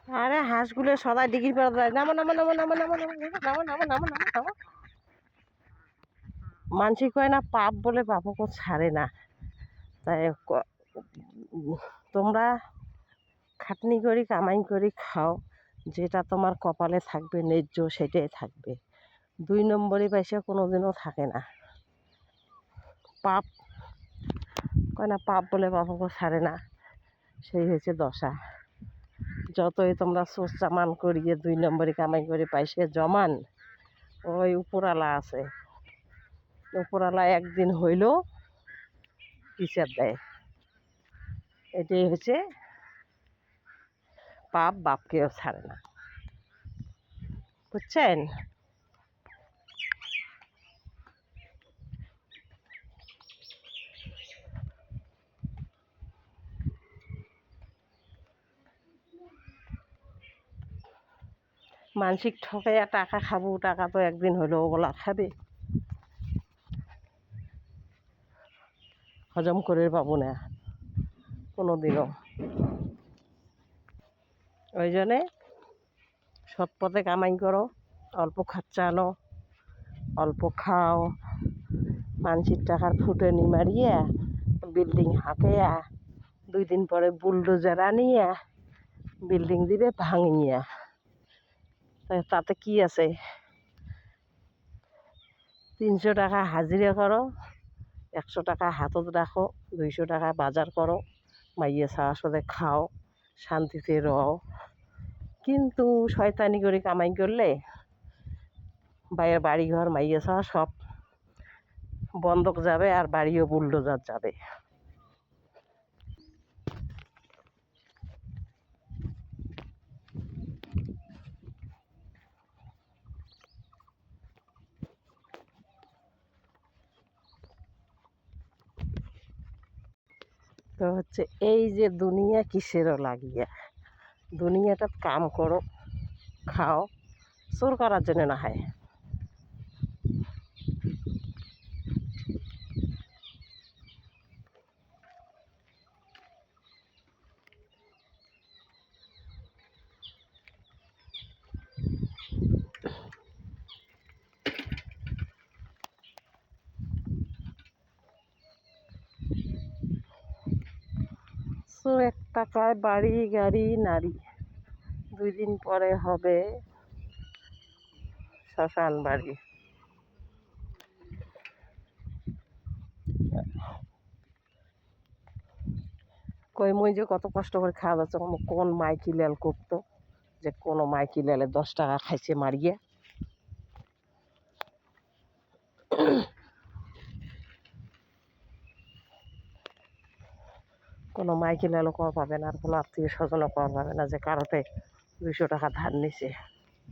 আরে হাঁসগুলো সদাই ডিগির পরে যায়, নামো নামো নামো নামো নামো নামো নামো নামো নামো নামো নামো। মানসিক হয় না পাপ বলে পাপকে ছাড়ে না। তাই তোমরা খাটনি করি কামাই করি খাও, যেটা তোমার কপালে থাকবে ন্যায্য সেটাই থাকবে। 2 নম্বরই পয়সা কোনোদিনও থাকে না। পাপ কয় না পাপ বলে পাপকে ছাড়ে না, সেই হয়েছে দশা। যতই তোমরা সোচামান করিয়ে 2 নম্বরই কামাই করে পয়সা জমান, ওই উপরালা আছে, উপরালা একদিন হইলেও বিচার দেয়। এটাই হচ্ছে পাপ, বাপকেও ছাড়ে না, বুঝছেন? মানসিক ঠকাইয়া টাকা খাবো, টাকা তো একদিন হইলেও ওগুলা খাবে, হজম করে পাবো না কোনো দিনও। ওই জন্যে সৎ পথে কামাই করো, অল্প খরচা আনো, অল্প খাও। মানসিক টাকার ফুটেনি মারিয়া বিল্ডিং হাঁকাইয়া 2 দিন পরে বুলডোজার আনিয়া বিল্ডিং দিবে ভাঙিয়া। তাতে কি আছে? 300 টাকা হাজিরা করো, 100 টাকা হাতত রাখো, 200 টাকা বাজার করো, মাইয়ে ছাওয়ার সাথে খাও, শান্তিতে রও। কিন্তু শয়তানি করে কামাই করলে বাইরের বাড়িঘর মাইয়ে ছাওয়া সব বন্ধক যাবে, আর বাড়িও বুলডোজার যাবে। তো হচ্ছে এই যে দুনিয়া কিসেরও লাগিয়া, দুনিয়াটা কাম করো, খাও, চোর করার জন্য না হয়। তো 1 টাকায় বাড়ি গাড়ি নারী, 2 দিন পরে হবে শ্মশান বাড়ি। কই মই যে কত কষ্ট করে খাওয়া যাচ্ছে, কোন মাইকি লেল করতো যে কোনো মাইকি লেলে 10 টাকা খাইছে মারিয়ে? কোনো মাইকি লেলও কর পাবে না, আর কোনো আত্মীয় স্বজনও কর পাবে না যে কারোতে 200 টাকা ধার নিছে।